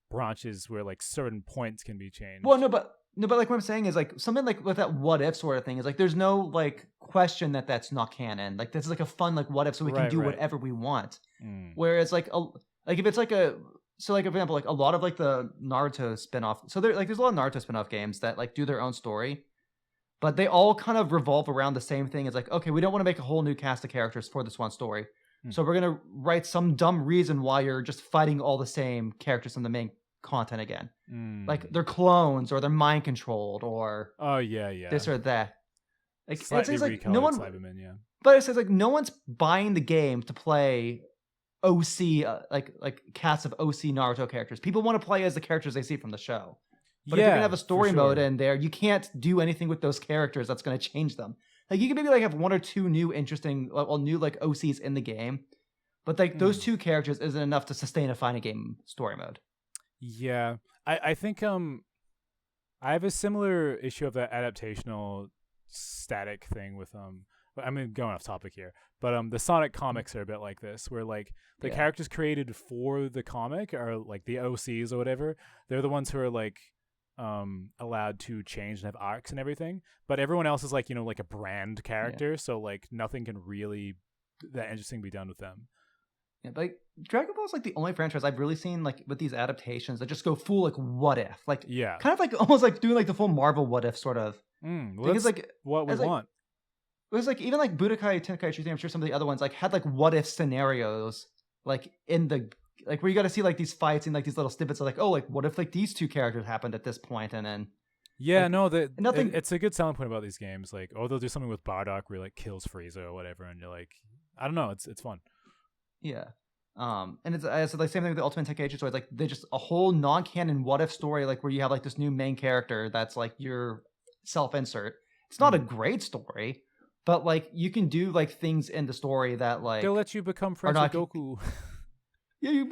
branches where like certain points can be changed. Well, no, but like what I'm saying is like something like with that what if sort of thing is like there's no like question that that's not canon. Like this is like a fun like what if, so we can do whatever we want. Whereas like if it's like so like for example like a lot of like the Naruto spin-off. So there's a lot of Naruto spin-off games that like do their own story, but they all kind of revolve around the same thing. It's like, okay, we don't want to make a whole new cast of characters for this one story, so we're gonna write some dumb reason why you're just fighting all the same characters from the main content again. Like they're clones, or they're mind controlled, or this or that. Like slightly it's like no one Cybermen, yeah. But it says like no one's buying the game to play OC like cast of OC Naruto characters. People want to play as the characters they see from the show. But if you're gonna have a story mode in there, you can't do anything with those characters that's gonna change them. Like you can maybe like have one or two new interesting new like OCs in the game, but like those two characters isn't enough to sustain a fighting game story mode. Yeah, I think I have a similar issue of that adaptational static thing with I mean going off topic here, but the Sonic comics are a bit like this, where like the characters created for the comic are like the OCs or whatever. They're the ones who are like allowed to change and have arcs and everything, but everyone else is like, you know, like a brand character, so like nothing can really that interesting be done with them. Yeah, but like Dragon Ball is like the only franchise I've really seen like with these adaptations that just go full like what if, like kind of like almost like doing like the full Marvel what if sort of. Well, because like what we want. It was like even like Budokai Tenkaichi 3, I'm sure some of the other ones like had like what if scenarios like in the like where you got to see like these fights and like these little snippets of like, oh, like what if like these two characters happened at this point, and then nothing. It's a good selling point about these games. Like, oh, they'll do something with Bardock where he, like kills Frieza or whatever, and you're like, I don't know, it's fun. Yeah. And it's like same thing with the Ultimate Tenkaichi story. Like they just a whole non-canon what if story, like where you have like this new main character that's like your self-insert. It's not a great story, but like you can do like things in the story that like they'll let you become friends with Goku. Yeah,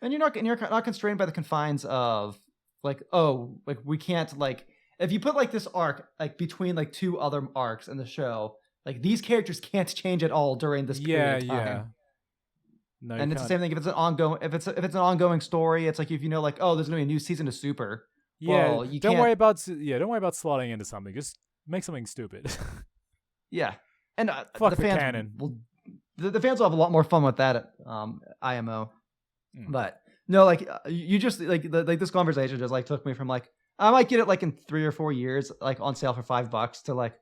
and you're not constrained by the confines of like, oh, like we can't like if you put like this arc like between like two other arcs in the show, like these characters can't change at all during this period of time. No, And it's the same thing if it's an ongoing story. It's like if you know, like, oh, there's gonna be a new season of Super. Yeah, Well, you don't can't. worry about slotting into something. Just make something stupid. Yeah, and Fuck the the fans canon. the fans will have a lot more fun with that IMO. But no, like you just like this conversation just like took me from like I might get it like in 3 or 4 years, like on sale for $5 to like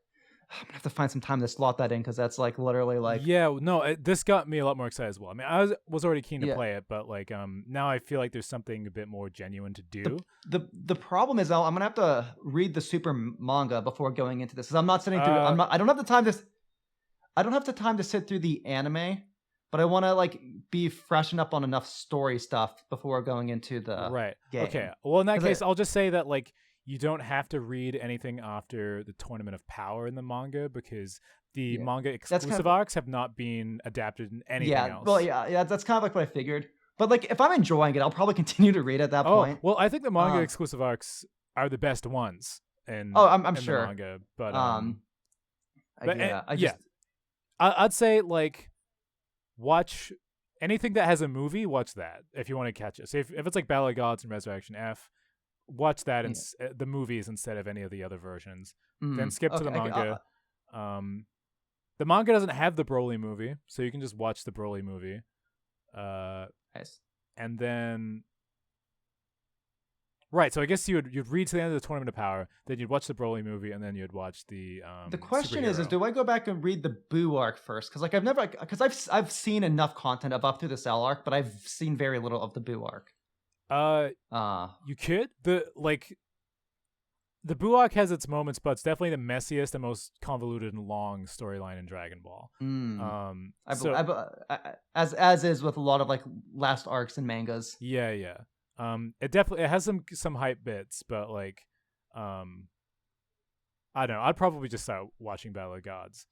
I'm gonna have to find some time to slot that in because that's like literally like yeah, no, this got me a lot more excited as well. I mean, I was already keen to Yeah. play it, but like now I feel like there's something a bit more genuine to do. the problem is I'm gonna have to read the Super manga before going into this because I'm not sitting through. I don't have the time to. I don't have the time to sit through the anime, but I want to like be freshened up on enough story stuff before going into the Right. game. Okay. Well, in that 'Cause case, I'll just say that like you don't have to read anything after the Tournament of Power in the manga because the manga exclusive arcs have not been adapted in anything else. Well, yeah, that's kind of like what I figured. But like, if I'm enjoying it, I'll probably continue to read at that point. Well, I think the manga exclusive arcs are the best ones. I'm sure. The manga, but I'd say like watch anything that has a movie. Watch that if you want to catch it. So if it's like Battle of Gods and Resurrection F, watch that and the movies instead of any of the other versions. Then skip to the manga. The manga doesn't have the Broly movie, so you can just watch the Broly movie. Nice. And then right, so I guguess you'd read to the end of the Tournament of Power, then you'd watch the Broly movie, and then you'd watch the. The question is superhero. do I go back and read the Boo arc first? Because like I've seen enough content up through the Cell arc, but I've seen very little of the Boo arc. You could the Boo arc has its moments, but it's definitely the messiest and most convoluted and long storyline in Dragon Ball. As is with a lot of like last arcs and mangas. Yeah. It has some hype bits, but like, I don't know. I'd probably just start watching Battle of Gods.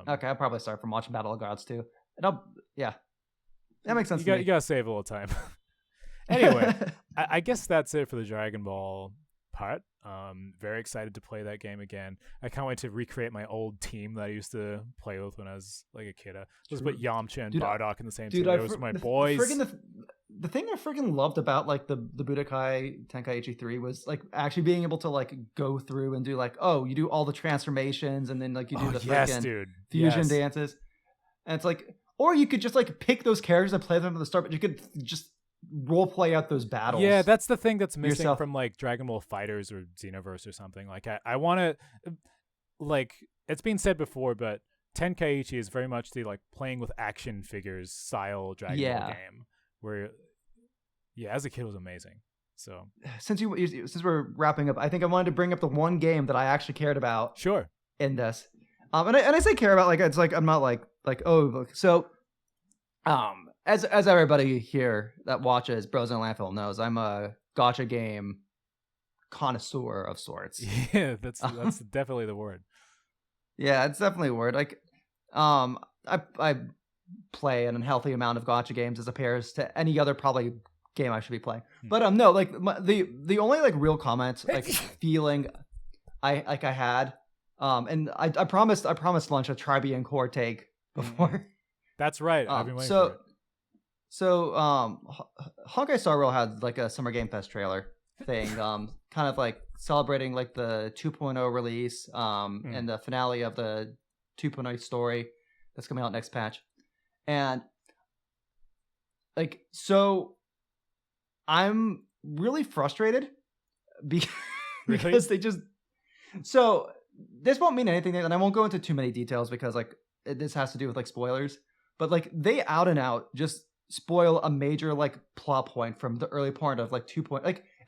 Okay, I'll probably start from watching Battle of Gods too. And that makes sense. You gotta save a little time. Anyway, I guess that's it for the Dragon Ball part. Very excited to play that game again. I can't wait to recreate my old team that I used to play with when I was like a kid. Just put Yamcha and Bardock in the same team. Those were my boys. The thing I freaking loved about like the Budokai Tenkaichi 3 was like actually being able to like go through and do like, oh, you do all the transformations and then like you do the freaking fusion dances. And it's like, or you could just like pick those characters and play them from the start, but you could just role play out those battles. Yeah, that's the thing that's missing from like Dragon Ball Fighters or Xenoverse or something. Like I want to, like it's been said before, but Tenkaichi is very much the like playing with action figures style Dragon Ball game. Where, as a kid it was amazing. So since we're wrapping up, I think I wanted to bring up the one game that I actually cared about. Sure. In this, and I say care about like it's like I'm not like oh so, as everybody here that watches Bros in Landfill knows, I'm a gacha game connoisseur of sorts. Yeah, that's definitely the word. Yeah, it's definitely a word. Like, I play an unhealthy amount of gacha games as opposed to any other probably game I should be playing. But no, like the only like real comment like feeling I had, and I promised Lunch a Trybien core take before. That's right. I've been waiting for it. So Honkai Star Rail had like a Summer Game Fest trailer thing, kind of like celebrating like the 2.0 release, and the finale of the 2.0 story that's coming out next patch. And like, so I'm really frustrated because they just, so this won't mean anything, and I won't go into too many details because like this has to do with like spoilers, but like they out and out just spoil a major like plot point from the early part of like 2.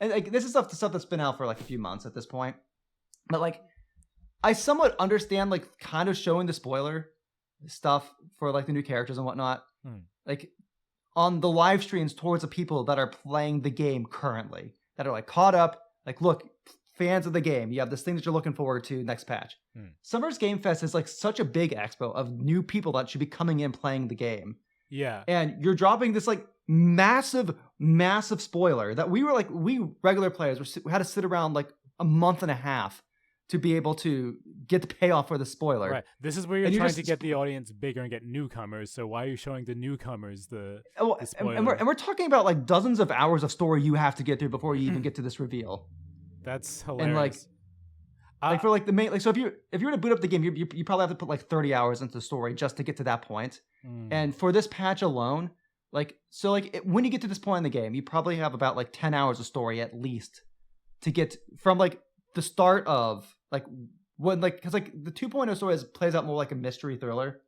And like this is stuff that's been out for like a few months at this point, but like I somewhat understand like kind of showing the spoiler stuff for like the new characters and whatnot, like on the live streams towards the people that are playing the game currently that are like caught up, like look, fans of the game, you have this thing that you're looking forward to next patch. Summer's Game Fest is like such a big expo of new people that should be coming in playing the game. Yeah. And you're dropping this like massive spoiler that we regular players we had to sit around like a month and a half to be able to get the payoff for the spoiler. Right. This is where you're trying to get the audience bigger and get newcomers. So why are you showing the newcomers the spoiler? And we're talking about like dozens of hours of story you have to get through before you even get to this reveal. That's hilarious. And like for like the main, like, so if you were to boot up the game, you probably have to put like 30 hours into the story just to get to that point. And for this patch alone, like, so like when you get to this point in the game, you probably have about like 10 hours of story at least to get from like the start of like when like, because like the 2.0 story plays out more like a mystery thriller.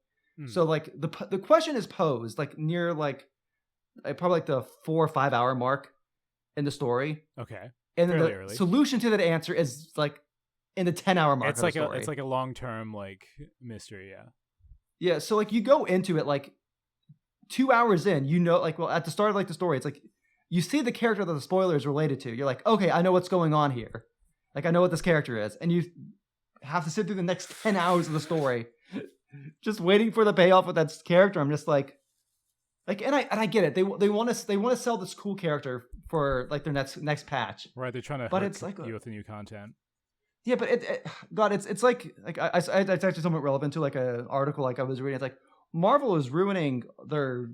So like the question is posed like near like probably like the 4 or 5 hour mark in the story. Okay. And then the early. solution to that answer is like in the 10 hour mark. It's like a long term like mystery. Yeah. Yeah. So like you go into it like 2 hours in, you know, like, well, at the start of like the story, it's like you see the character that the spoiler is related to. You're like, okay, I know what's going on here. Like, I know what this character is. And you have to sit through the next 10 hours of the story just waiting for the payoff with that character. I'm just like, and I get it. They want to sell this cool character for like their next patch. Right. They're trying to but it's like you with the new content. Yeah, but it's like I it's actually somewhat relevant to like an article like I was reading. It's like Marvel is ruining the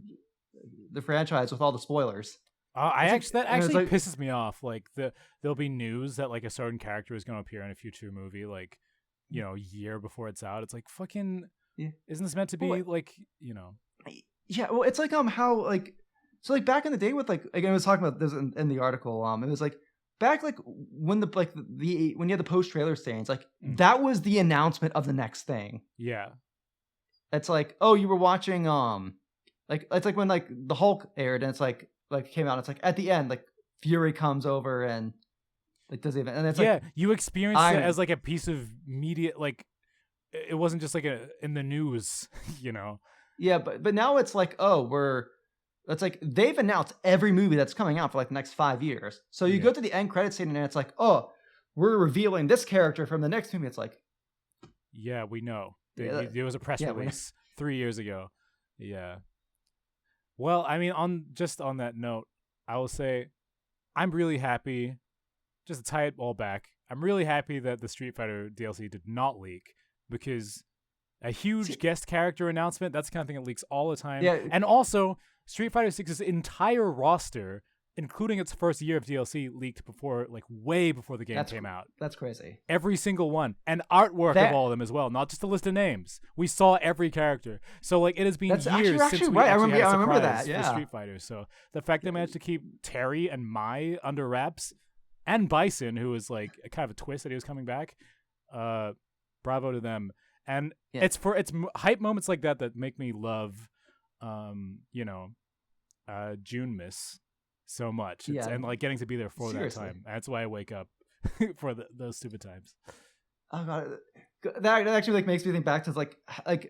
franchise with all the spoilers. That actually pisses me off. Like there'll be news that like a certain character is going to appear in a future movie, like, you know, a year before it's out. It's like fucking. Yeah. Isn't this meant to be like, you know? Yeah, well, it's like how like so like back in the day with like again I was talking about this in the article. It was like back like when when you had the post trailer scenes, like that was the announcement of the next thing. Yeah. It's like, oh, you were watching like it's like when like the Hulk aired and it's like came out. It's like at the end, like Fury comes over and like does the event, and it's like you experienced it as like a piece of media, like it wasn't just like in the news, you know. Yeah, but now it's like, it's like they've announced every movie that's coming out for like the next 5 years. So you go to the end credit scene and it's like, oh, we're revealing this character from the next movie. It's like, yeah, we know. There was a press release 3 years ago. Yeah. Well, I mean, on that note, I will say I'm really happy, just to tie it all back, I'm really happy that the Street Fighter DLC did not leak, because a huge guest character announcement, that's the kind of thing that leaks all the time. Yeah. And also, Street Fighter 6's entire roster, including its first year of DLC, leaked way before the game came out. That's crazy. Every single one. And artwork of all of them as well, not just a list of names. We saw every character. So like it has been years since we actually had a surprise for Street Fighter. So the fact they managed to keep Terry and Mai under wraps, and Bison, who was like a kind of a twist that he was coming back, bravo to them. And it's hype moments like that make me love, June Miss so much. And like getting to be there for that time. That's why I wake up for those stupid times. Oh god, that actually like makes me think back to like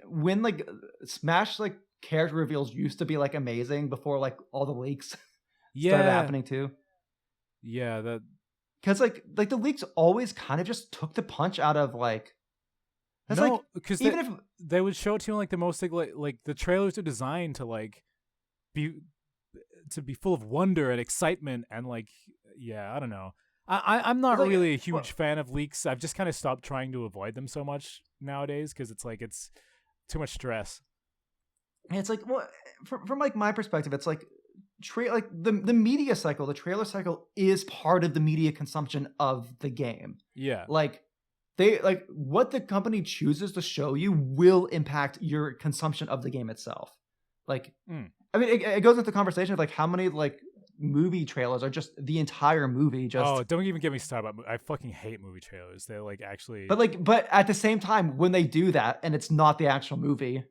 when like Smash like character reveals used to be like amazing before like all the leaks started happening too. Yeah, that because like the leaks always kind of just took the punch out of like. That's no, because even if they would show it to you like the most like the trailers are designed to like be full of wonder and excitement and like I don't know. I'm not really a huge fan of leaks. I've just kind of stopped trying to avoid them so much nowadays because it's like it's too much stress. And it's like from like my perspective, it's like the media cycle, the trailer cycle is part of the media consumption of the game. Yeah, like. They like what the company chooses to show you will impact your consumption of the game itself. Like, I mean, it goes into the conversation of like how many like movie trailers are just the entire movie. Just don't even get me started about. I fucking hate movie trailers. They're like actually, but at the same time, when they do that and it's not the actual movie,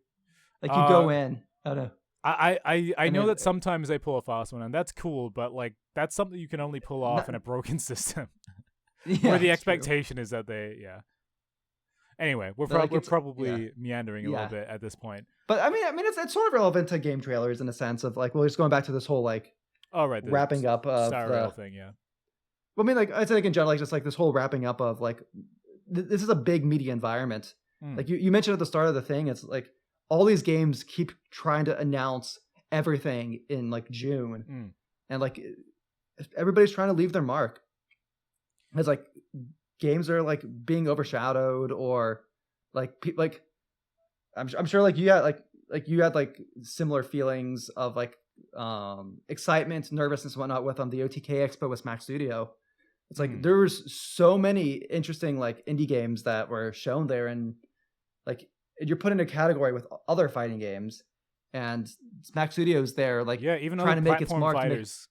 like you go in. I don't know. I know that sometimes they pull a fast one, and that's cool. But like that's something you can only pull off in a broken system. Where the expectation is that Anyway, we're probably meandering a little bit at this point. But I mean, it's sort of relevant to game trailers in a sense of like, well, just going back to this whole like, wrapping up of the thing, yeah. Well, I mean, like I think in general, like just like this whole wrapping up of like, this is a big media environment. Like you mentioned at the start of the thing, it's like all these games keep trying to announce everything in like June, and like everybody's trying to leave their mark. It's like games are like being overshadowed, or like I'm sure like you had like similar feelings of like excitement, nervousness, and whatnot with the OTK Expo with Smack Studio. It's like there was so many interesting like indie games that were shown there, and like you're put in a category with other fighting games, and Smack Studios there like even trying other to make its platform mark. fighters.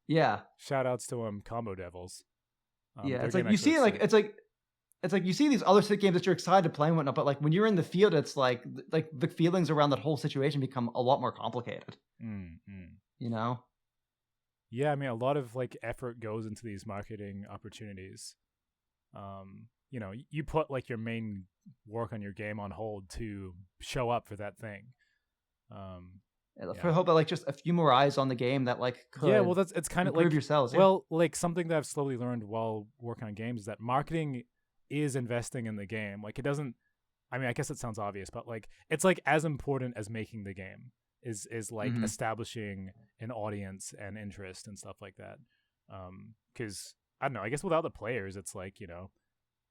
Yeah. Shout outs to Combo Devils. Yeah, it's like you see like it's like you see these other sick games that you're excited to play and whatnot, but like when you're in the field, it's like the feelings around that whole situation become a lot more complicated. You know? Yeah, I mean, a lot of like effort goes into these marketing opportunities. You know, you put like your main work on your game on hold to show up for that thing. For hope of like just a few more eyes on the game that like could it's kind of improve like your sales. Well, like something that I've slowly learned while working on games is that marketing is investing in the game. Like it doesn't. I mean, I guess it sounds obvious, but like it's like as important as making the game is like establishing an audience and interest and stuff like that. Because I don't know. I guess without the players, it's like, you know,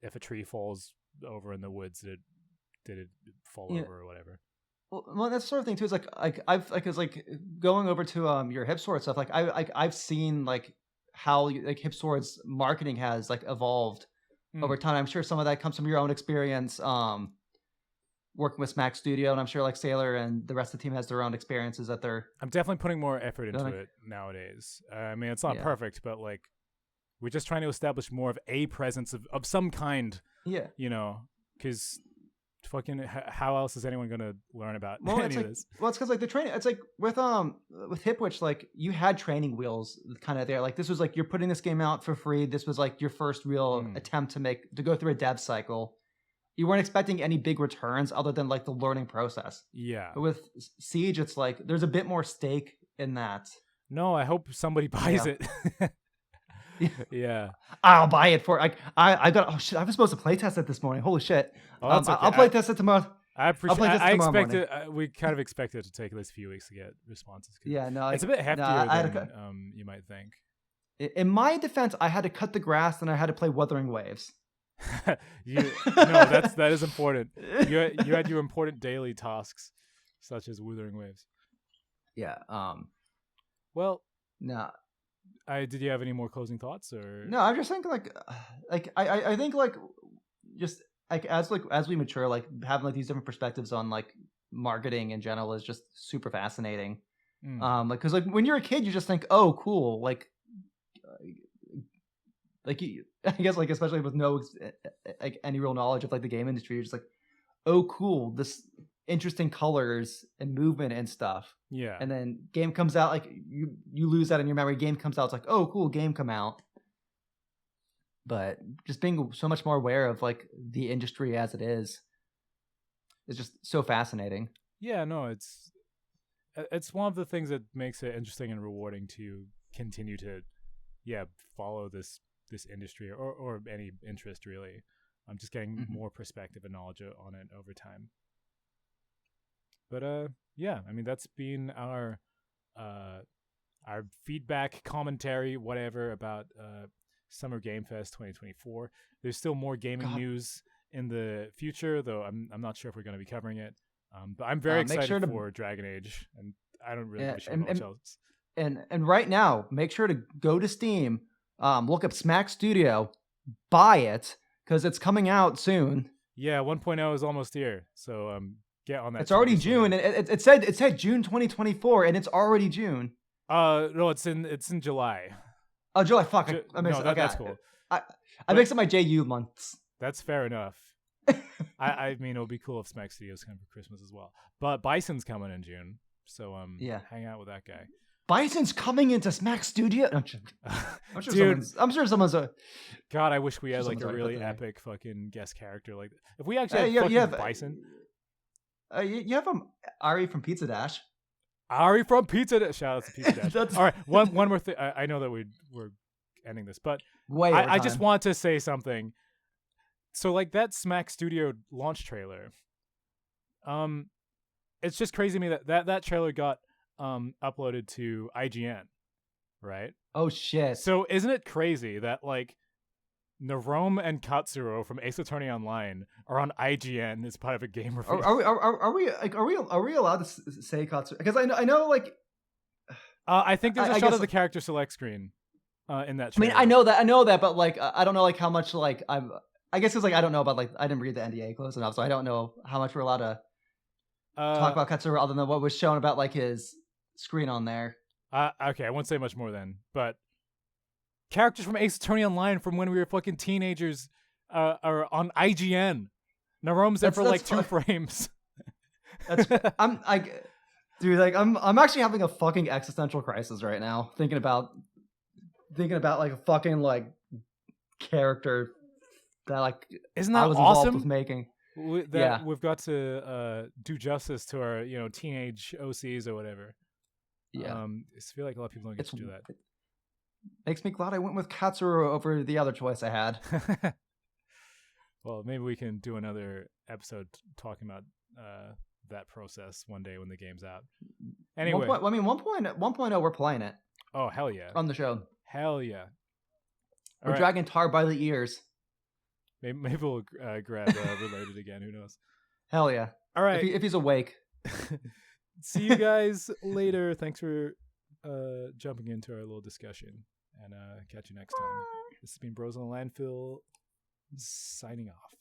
if a tree falls over in the woods, did it fall over or whatever. Well, that's the sort of thing too. Is like I've like it's like going over to your Hip Sword stuff. Like I've seen like how like Hip Sword's marketing has like evolved over time. I'm sure some of that comes from your own experience working with Smack Studio, and I'm sure like Sailor and the rest of the team has their own experiences that they're. I'm definitely putting more effort into it nowadays. I mean, it's not perfect, but like we're just trying to establish more of a presence of some kind. Yeah. You know, because. Fucking how else is anyone gonna learn about any of this? Well, it's because like the training. It's like with Hipwitch, like you had training wheels kind of there. Like this was like you're putting this game out for free. This was like your first real attempt to go through a dev cycle. You weren't expecting any big returns other than like the learning process. Yeah. But with Siege, it's like there's a bit more stake in that. No, I hope somebody buys it. Yeah, I'll buy it for like I got. Oh shit! I was supposed to playtest it this morning. Holy shit! Oh, that's okay. I'll playtest it tomorrow. I appreciate. I expect it. We kind of expect it to take at least a few weeks to get responses. Yeah, no, it's a bit heftier than you might think. In my defense, I had to cut the grass and I had to play Wuthering Waves. That is important. You had your important daily tasks, such as Wuthering Waves. Yeah. Well, no. Did you have any more closing thoughts, or no? I'm just thinking like I think like just like as we mature, like having like these different perspectives on like marketing in general is just super fascinating. Like because like when you're a kid, you just think, oh, cool, like you, I guess like especially with no like any real knowledge of like the game industry, you're just like, oh, cool, this interesting colors and movement and stuff. Yeah. And then game comes out, like you lose that in your memory. Game comes out, it's like, oh, cool, game come out. But just being so much more aware of like the industry as it is just so fascinating. Yeah, no, it's one of the things that makes it interesting and rewarding to continue to follow this industry or any interest really. I'm just getting more perspective and knowledge on it over time. But I mean that's been our feedback, commentary, whatever about Summer Game Fest 2024. There's still more gaming news in the future, though I'm not sure if we're going to be covering it. But I'm very excited for Dragon Age, and I don't really wish much else. And right now, make sure to go to Steam, look up Smack Studio, buy it because it's coming out soon. Yeah, 1.0 is almost here, so get on that. It's already June, and it said June 2024, and it's already June. No, it's in July. Oh, July. Fuck. That's cool. I mixed up my JU months. That's fair enough. I mean, it'll be cool if Smack Studios come for Christmas as well. But Bison's coming in June, so hang out with that guy. Bison's coming into Smack Studio. I'm sure someone's God, I wish we had like a really epic fucking guest character. Like if we actually had Bison. You have Ari from Pizza Dash. Ari from Pizza Dash. Shout out to Pizza Dash. All right, one more thing. I know that we're ending this, but I just want to say something. So like that Smack Studio launch trailer, it's just crazy to me that trailer got uploaded to IGN, right? Oh shit! So isn't it crazy that like Narome and Katsuro from Ace Attorney Online are on IGN as part of a game review. Are we allowed to say Katsura? Because I know like I think there's a shot guess, of the character select screen in that I mean, trailer. I know that, but like I don't know like how much like I guess it's like I don't know about like I didn't read the NDA close enough, so I don't know how much we're allowed to talk about Katsura other than what was shown about like his screen on there. Okay, I won't say much more then, but characters from Ace Attorney Online from when we were fucking teenagers are on IGN. Narome's there for like 2 frames. Dude, like I'm actually having a fucking existential crisis right now thinking about like a fucking like character that like isn't that I was awesome? involved with making. We've got to do justice to our teenage OCs or whatever. Yeah, I feel like a lot of people don't get to do that. It makes me glad I went with Katsura over the other choice I had. Well, maybe we can do another episode talking about that process one day when the game's out. Anyway, 1.0 we're playing it. Oh hell yeah! On the show. Hell yeah! We're dragging Tar by the ears. Maybe we'll grab Related again. Who knows? Hell yeah! All right, if he's awake. See you guys later. Thanks for jumping into our little discussion, and catch you next time. This has been Bros on the Landfill, signing off.